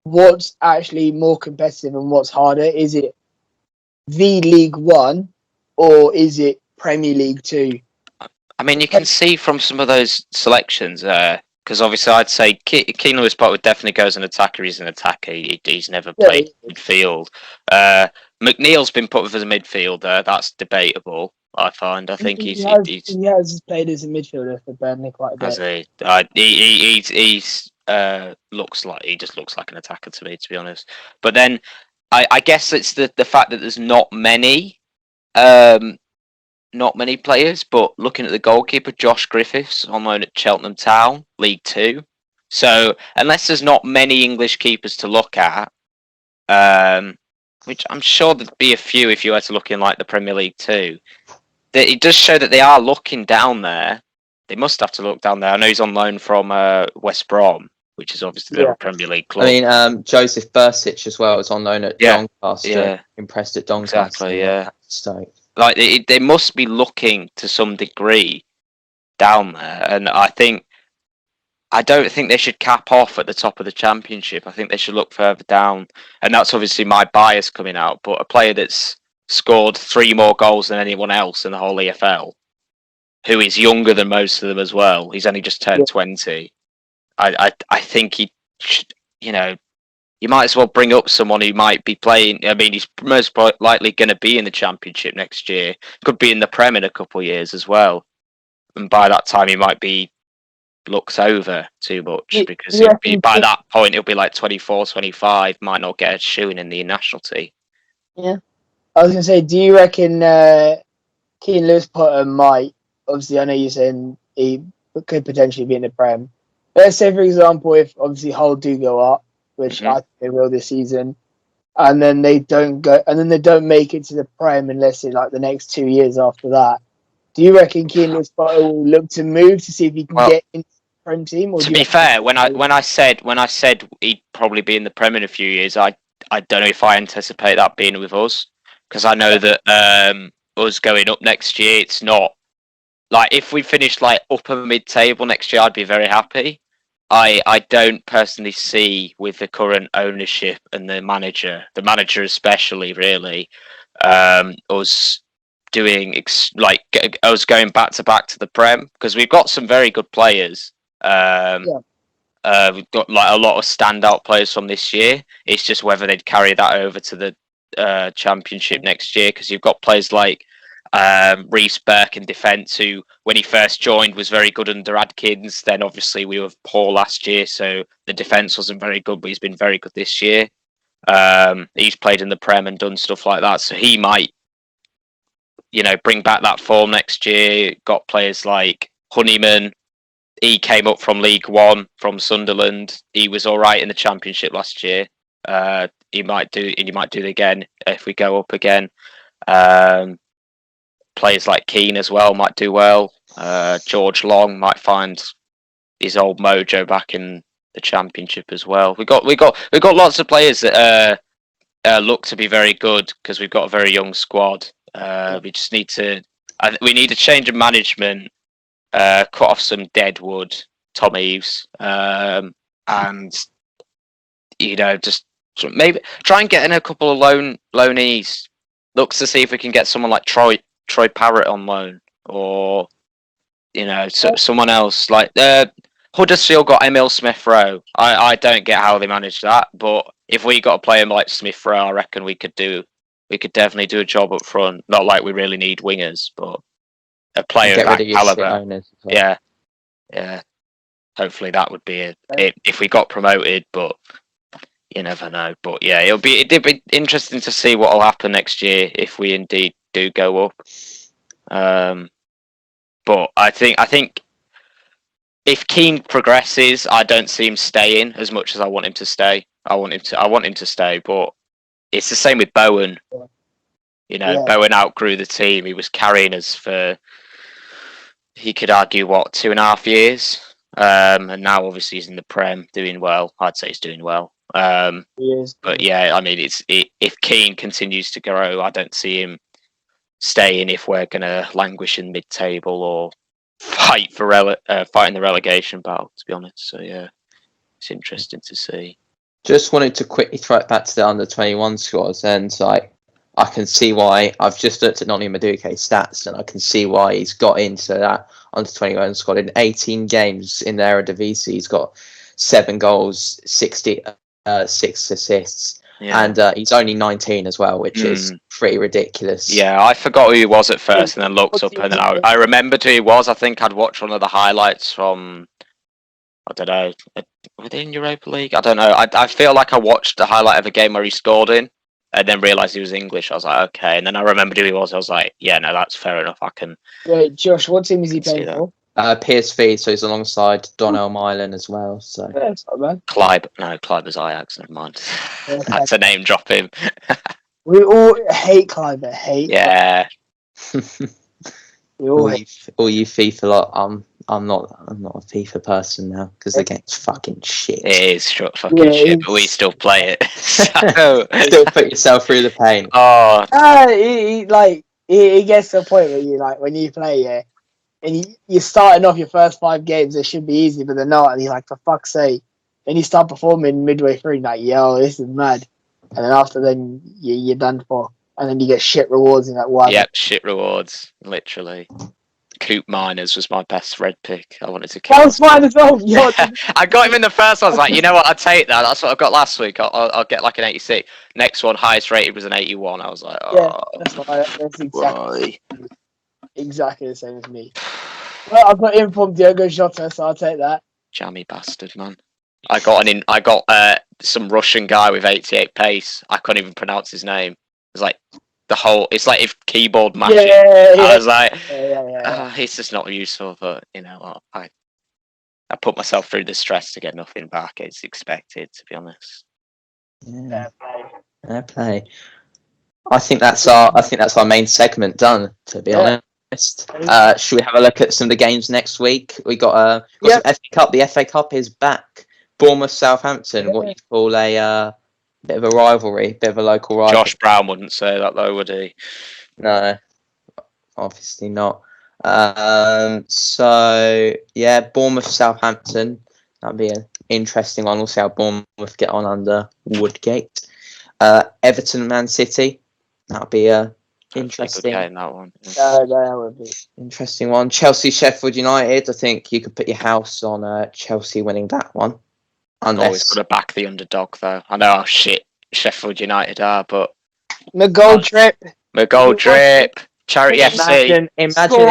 what's actually more competitive and what's harder. Is it the League 1 or is it Premier League 2? I mean, you can see from some of those selections, because obviously I'd say Keane Lewis Potter would definitely go as an attacker. He's an attacker. He's never played midfield. McNeil's been put as a midfielder. That's debatable, I find. I think he has played as a midfielder for Burnley quite a bit. He's looks like he just looks like an attacker to me, to be honest. But then I guess it's the fact that there's not many players, but looking at the goalkeeper, Josh Griffiths on loan at Cheltenham Town, League 2. So unless there's not many English keepers to look at, which I'm sure there'd be a few if you were to look in the Premier League 2, that it does show that they are looking down there. They must have to look down there. I know he's on loan from West Brom, which is obviously their Premier League club. I mean, Joseph Bursic as well is on loan at Doncaster. Yeah. Impressed at Doncaster. Exactly, yeah. Stoke. They must be looking to some degree down there, and I don't think they should cap off at the top of the Championship. I think they should look further down, and that's obviously my bias coming out. But a player that's scored 3 more goals than anyone else in the whole EFL, who is younger than most of them as well. He's only just turned 20. I think he should, you might as well bring up someone who might be playing. I mean, he's most likely going to be in the Championship next year. Could be in the Prem in a couple of years as well. And by that time, he might be looked over too much because by that point, he'll be 24, 25, might not get a shoe in the national team. Yeah. I was going to say, do you reckon Keane Lewis Potter might, obviously, I know you're saying he could potentially be in the Prem. Let's say, for example, if obviously Hull do go up, which I think they will this season, and then they don't make it to the Prem unless in the next 2 years after that. Do you reckon Keane Lewis Potter will look to move to see if he can get into the Prem team? Or to be fair, when I said he'd probably be in the Prem in a few years, I don't know if I anticipate that being with us, because I know that us going up next year, it's not if we finished upper mid-table next year, I'd be very happy. I don't personally see with the current ownership and the manager especially, really, us doing us going back to the Prem, because we've got some very good players. We've got a lot of standout players from this year. It's just whether they'd carry that over to the Championship next year, because you've got players like Reece Burke in defence, who when he first joined was very good under Adkins. Then obviously we were poor last year, so the defence wasn't very good, but he's been very good this year. He's played in the Prem and done stuff like that, so he might bring back that form next year. Got players like Honeyman. He came up from League 1 from Sunderland. He was all right in the Championship last year. He might do it again if we go up again. Players like Keane as well might do well. George Long might find his old mojo back in the Championship as well. We got lots of players that look to be very good, because we've got a very young squad. We just need to a change of management, cut off some dead wood, Tom Eaves, and just maybe try and get in a couple of loanees. Looks to see if we can get someone like Troy Parrott on loan, or someone else like Huddersfield got Emil Smith Rowe. I don't get how they managed that, but if we got a player like Smith Rowe, I reckon we could definitely do a job up front. Not like we really need wingers, but a player of that caliber. Yeah. Hopefully that would be it if we got promoted, but you never know. But yeah, it'd be interesting to see what will happen next year if we indeed do go up. But I think if Keane progresses, I don't see him staying as much as I want him to stay. I want him to stay, but it's the same with Bowen. You know, Bowen outgrew the team. He was carrying us for, he could argue, what, 2.5 years? And now obviously he's in the Prem, doing well. I'd say he's doing well. But yeah, I mean, if Keane continues to grow, I don't see him staying if we're going to languish in mid-table or fighting the relegation battle, to be honest. So yeah, it's interesting to see. Just wanted to quickly throw it back to the under-21 squads, and like, I can see why. I've just looked at Noni Maduke's stats, and I can see why he's got into that under-21 squad. In 18 games in the Eredivisie, he's got 7 goals, 6 assists, and he's only 19 as well, which is pretty ridiculous. Yeah, I forgot who he was at first, and then looked up, and then I remembered who he was. I think I'd watched one of the highlights from, I don't know, within Europa League. I don't know. I feel like I watched the highlight of a game where he scored in, and then realised he was English. I was like, okay. And then I remembered who he was. I was like, yeah, no, that's fair enough. I can. Wait, Josh, what team is he playing for? PSV, so he's alongside Donnell Milan as well. So that's not bad. Clive was Ajax. Never mind. That's a name drop him. We all hate Clive. Yeah. We all all you FIFA lot. I'm not a FIFA person now because the game's fucking shit. It is fucking shit, but we still play it. So still put yourself through the pain. Oh, it gets to a point where you like when you play, and you're starting off your first 5 games, it should be easy, but they're not, and you're like, for fuck's sake. And you start performing midway through, like, yo, this is mad. And then after then, you're done for. And then you get shit rewards in that one. Yep, shit rewards, literally. Coop Miners was my best red pick. I wanted to kill. That was fine as well. I got him in the first one. I was like, you know what? I'll take that. That's what I got last week. I'll get like an 86. Next one, highest rated was an 81. I was like, oh. Yeah, that's exactly the same as me. Well, I've got informed Diogo Jota, so I'll take that. Jammy bastard, man. I got some Russian guy with 88 pace. I couldn't even pronounce his name. It's like it's like if keyboard magic. I was like, he's just not useful, but you know, I put myself through the stress to get nothing back. It's expected, to be honest. Yeah, fair play. I think that's our main segment done, to be honest. Should we have a look at some of the games next week? We got some FA Cup. The FA Cup is back. Bournemouth, Southampton. What you call a bit of a rivalry, bit of a local rivalry. Josh Brown wouldn't say that though, would he? No, obviously not. So yeah, Bournemouth, Southampton. That'd be an interesting one. We'll see how Bournemouth get on under Woodgate. Everton, Man City. That'll be a interesting. Okay, in that one. That would be interesting one. Chelsea, Sheffield United. I think you could put your house on Chelsea winning that one. Always got to back the underdog, though. I know how shit Sheffield United are, but McGoldrip, Charity FC. Imagine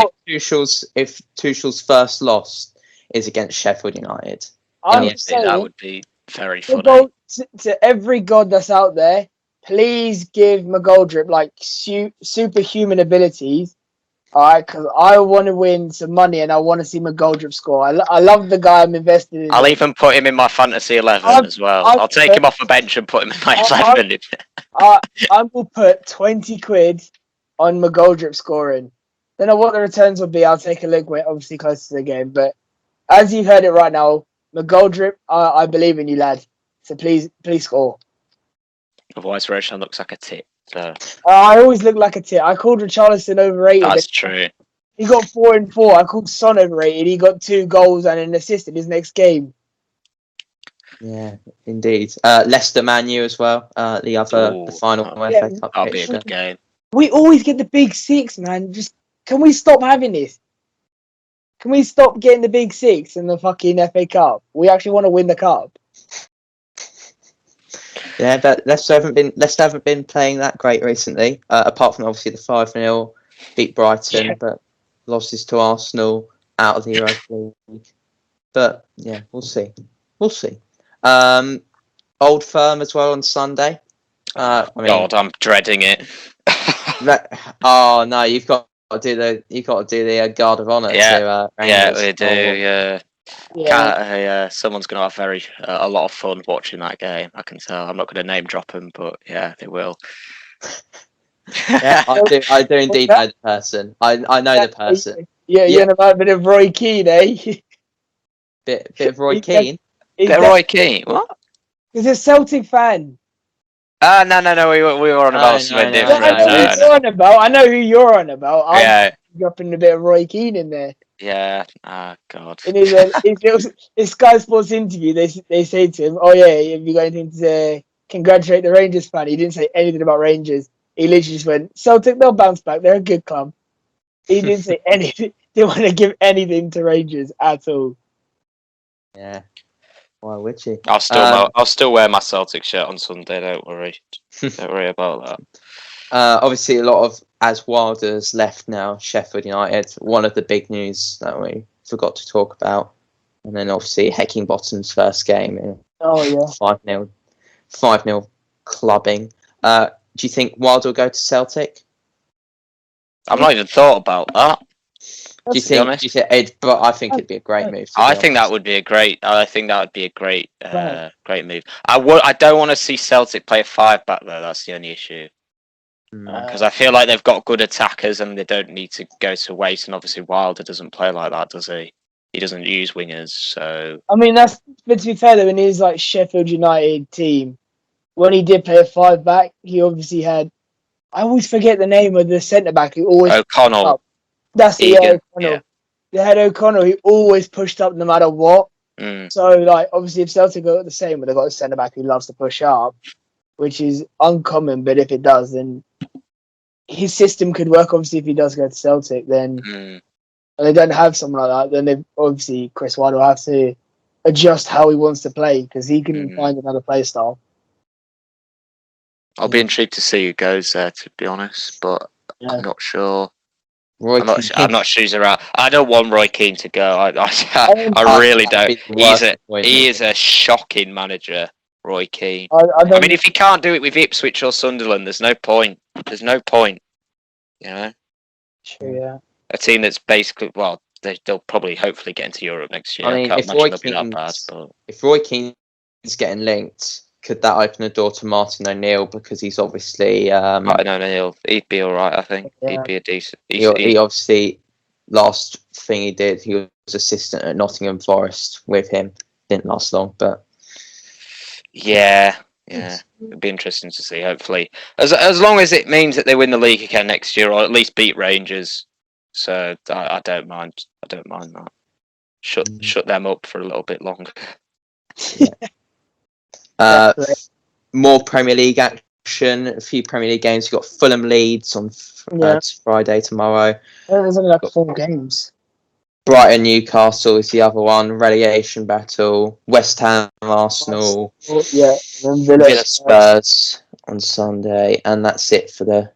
if Tuchel's first loss is against Sheffield United. That would be very funny. To every god that's out there, please give McGoldrip like superhuman abilities. All right, because I want to win some money and I want to see McGoldrip score. I love the guy I'm invested in. I'll even put him in my fantasy 11 as well. I'll take him off the bench and put him in my 11. I will put 20 quid on McGoldrip scoring. Don't know what the returns will be. I'll take a look. We're obviously close to the game. But as you've heard it right now, McGoldrip, I believe in you, lad. So please score. Otherwise, Roshan looks like a tit. So. I always look like a tit. I called Richarlison overrated. That's true. He got 4 and 4. I called Son overrated. He got 2 goals and an assist in his next game. Yeah, indeed. Leicester Man U as well. The final FA Cup. That'll be a good game. We always get the big 6, man. Just can we stop having this? Can we stop getting the big 6 in the fucking FA Cup? We actually want to win the cup. Yeah, but Leicester haven't been playing that great recently. Apart from obviously the 5-0 beat Brighton, but losses to Arsenal out of the Europa League. But yeah, we'll see. Old Firm as well on Sunday. God, I'm dreading it. No, you've got to do the guard of honour. Yeah, we do. Yeah, Someone's going to have a lot of fun watching that game. I can tell. I'm not going to name drop them, but yeah, they will. Yeah, I do indeed know the person. I know the person. Yeah, you're about a bit of Roy Keane, eh? Bit of Roy Keane. Bit of Roy Keane. What? He's a Celtic fan. No. We were on about something different. I know who you're on about. I know who you're on about. I'm dropping a bit of Roy Keane in there. Yeah. Oh God. In his Sky Sports interview, they say to him, "Oh yeah, have you got anything to congratulate the Rangers fan?" He didn't say anything about Rangers. He literally just went, "Celtic, they'll bounce back. They're a good club." He didn't say anything. Didn't want to give anything to Rangers at all. Yeah. Why would you? I'll still wear my Celtic shirt on Sunday. Don't worry. Don't worry about that. Obviously, a lot of as Wilder's left now. Sheffield United. One of the big news that we forgot to talk about, and then obviously Heckingbottom's first game. 5-0 clubbing. Do you think Wilder will go to Celtic? I've not even thought about that. Do you think? But I think it'd be a great move. I think that would be a great. I think that would be a great, great move. I don't want to see Celtic play a 5-back though. That's the only issue. Because I feel like they've got good attackers and they don't need to go to waste. And obviously Wilder doesn't play like that, does he? He doesn't use wingers. So I mean, but to be fair though, in his like Sheffield United team, when he did play a 5-back, he obviously had. I always forget the name of the centre back who always O'Connell. That's O'Connell. Yeah. They had O'Connell who always pushed up no matter what. So like obviously if Celtic got the same, but they've got a centre back who loves to push up, which is uncommon. But if it does, then his system could work. Obviously, if he does go to Celtic, then and they don't have someone like that, then they obviously Chris Wilder will have to adjust how he wants to play because he can find another play style. I'll be intrigued to see who goes there, to be honest, but I'm not sure. I'm not sure he's around. I don't want Roy Keane to go. I really don't. He is a shocking manager, Roy Keane. I mean, if he can't do it with Ipswich or Sunderland, there's no point. There's no point. You know? Sure, yeah. A team that's basically, well, they'll probably hopefully get into Europe next year. I mean, if Roy Keane's getting linked, could that open the door to Martin O'Neill? Because he's obviously Martin O'Neill. He'd be all right, I think. Yeah. He'd be a decent. He obviously last thing he did, he was assistant at Nottingham Forest with him. Didn't last long, but yeah, it'd be interesting to see. Hopefully, as long as it means that they win the league again next year, or at least beat Rangers. So I don't mind. I don't mind that. Shut them up for a little bit longer. More Premier League action. A few Premier League games. You've got Fulham Leeds on Friday tomorrow. There's only like 4 games. Brighton Newcastle is the other one. Relegation battle. West Ham Arsenal. Villa Spurs on Sunday, and that's it for the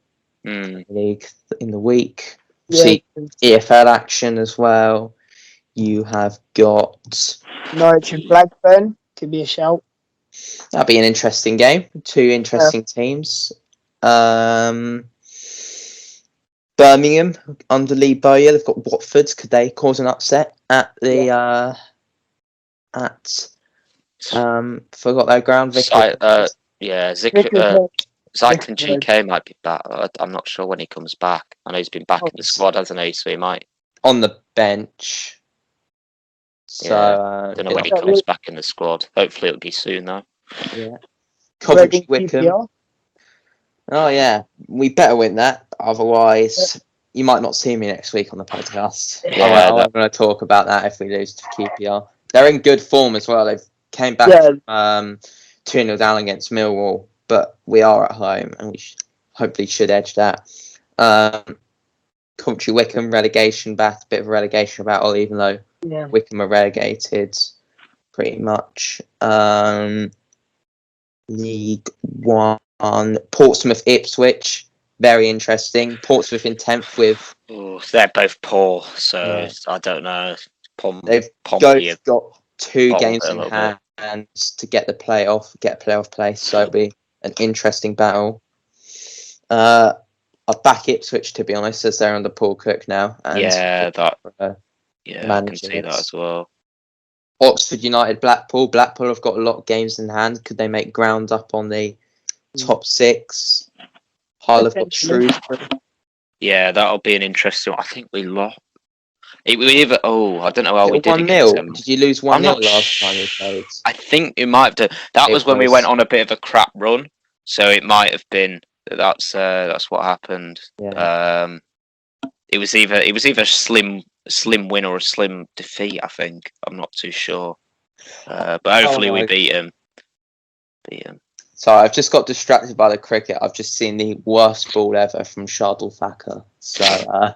league in the week. See EFL action as well. You have got Norwich and Blackburn. Could be a shout. That'll be an interesting game. 2 interesting teams. Birmingham under Lee Bowyer. They've got Watford. Could they cause an upset at the forgot their ground? Zyklin GK might be back. I'm not sure when he comes back. I know he's been back in the squad, hasn't he? So he might on the bench. So I don't know when he comes back in the squad. Hopefully it'll be soon though. Yeah. Coventry Wickham. Oh yeah, we better win that. Otherwise, you might not see me next week on the podcast. I'm going to talk about that if we lose to QPR. They're in good form as well. They've came back 2-0 down against Millwall, but we are at home and we hopefully should edge that. Coventry Wickham relegation battle, bit of a relegation battle, even though Wickham are relegated pretty much. League One, Portsmouth Ipswich, very interesting. Portsmouth in 10th with. They're both poor, so I don't know. They've got 2 games in hand to get a playoff place, so it'll be an interesting battle. I back Ipswich, to be honest, as they're under Paul Cook now. And I can see that as well. Oxford United, Blackpool. Blackpool have got a lot of games in hand. Could they make ground up on the top 6? Hull have got Shrewsbury. Yeah, that'll be an interesting one. I think we lost. We either. Oh, I don't know how we did 1-0. against them. Did you lose 1-0 I'm not last time we played? I think it might have done. That It was when we was. went on a bit of a crap run, so it might have been that's what happened. Yeah. It was either a slim win or a slim defeat. I think I'm not too sure, but hopefully we beat him. Sorry, I've just got distracted by the cricket. I've just seen the worst ball ever from Shardul Thacker. So,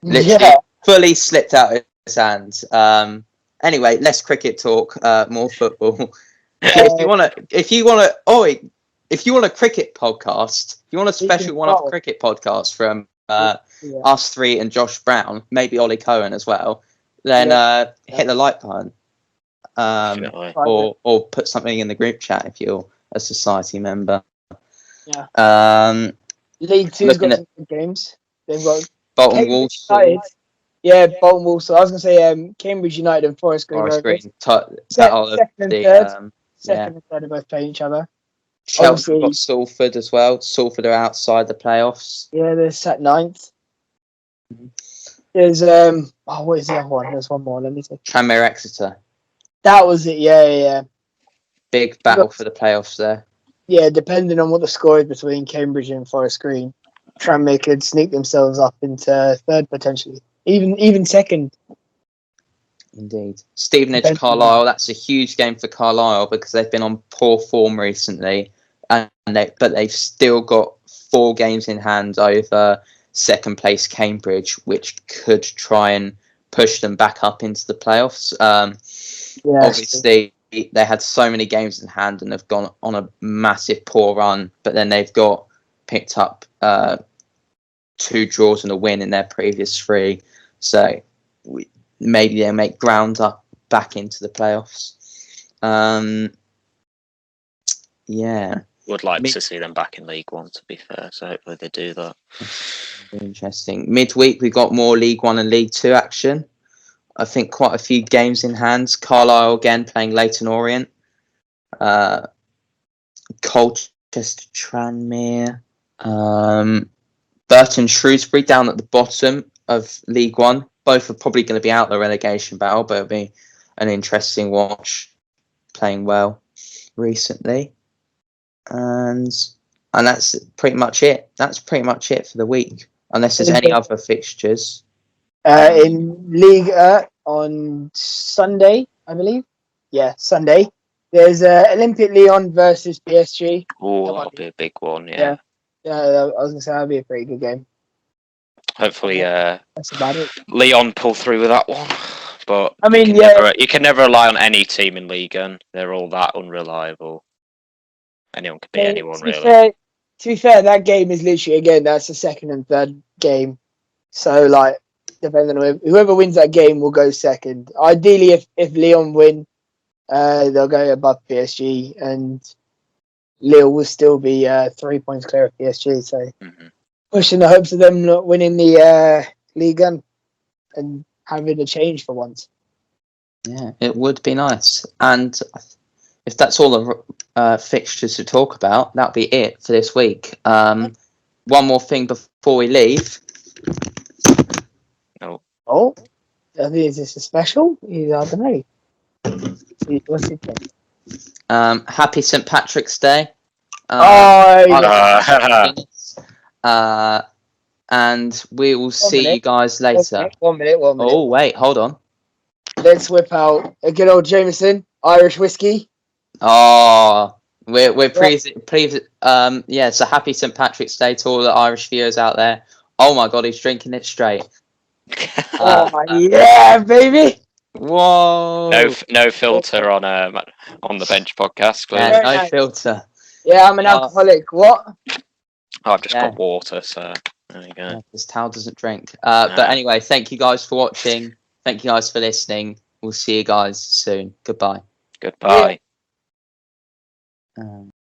literally fully slipped out of his hands. Anyway, less cricket talk, more football. If you want a cricket podcast, if you want a special one-off cricket podcast from us three and Josh Brown, maybe Ollie Cohen as well, then hit the like button, or put something in the group chat if you're a society member. Yeah. League Two's got some good games. They've got Bolton Walsall. Yeah, Bolton Walsall. I was gonna say Cambridge United and Forest Green. Second and third. Second and third are both playing each other. Chelsea have got Salford as well. Salford are outside the playoffs. Yeah, they're set 9th. There's what is the other one? There's one more. Let me see. Tranmere Exeter. That was it. Yeah. Big battle for the playoffs there. Yeah, depending on what the score is between Cambridge and Forest Green, Tranmere could sneak themselves up into third potentially, even second. Indeed. Stevenage Carlisle. That's a huge game for Carlisle because they've been on poor form recently, but they've still got 4 games in hand over second place Cambridge, which could try and push them back up into the playoffs. Obviously, they had so many games in hand and they've gone on a massive poor run, but then they've picked up 2 draws and a win in their previous 3. So maybe they'll make ground up back into the playoffs. Would like to see them back in League One, to be fair, so hopefully they do that. Interesting. Midweek, we got more League One and League Two action. I think quite a few games in hand. Carlisle again playing Leyton Orient. Colchester Tranmere. Burton Shrewsbury down at the bottom of League One. Both are probably going to be out the relegation battle, but it'll be an interesting watch. Playing well recently. And that's pretty much it. That's pretty much it for the week. Unless there's any other fixtures. In League on Sunday, I believe. Yeah, Sunday. There's Olympic Lyon versus PSG. Oh, that'll be a big one, Yeah, I was going to say that'll be a pretty good game. Hopefully, that's about it. Lyon pull through with that one. But I mean, you can never rely on any team in Ligue 1. They're all that unreliable. Anyone can beat anyone, really. To be fair, that game is literally, again, that's the second and third game. So, like, depending on whoever wins that game will go second. Ideally, if Lyon win, they'll go above PSG, and Lille will still be 3 points clear of PSG. So, pushing the hopes of them not winning the Ligue 1 and having a change for once. Yeah, it would be nice. And if that's all the fixtures to talk about, that'll be it for this week. One more thing before we leave. Oh, I think is this a special? I don't know. What's it called? Happy St. Patrick's Day. And we will see you guys later. 1 minute. Oh, wait, hold on. Let's whip out a good old Jameson Irish whiskey. Oh, we're pleased. So happy St. Patrick's Day to all the Irish viewers out there. Oh my God, he's drinking it straight. Yeah, baby. Whoa. No filter on the bench podcast, please. Yeah, no filter. Yeah, I'm an alcoholic. What? I've just got water, so there you go. This towel doesn't drink. But anyway, thank you guys for watching. Thank you guys for listening. We'll see you guys soon. Goodbye. Goodbye. Yeah.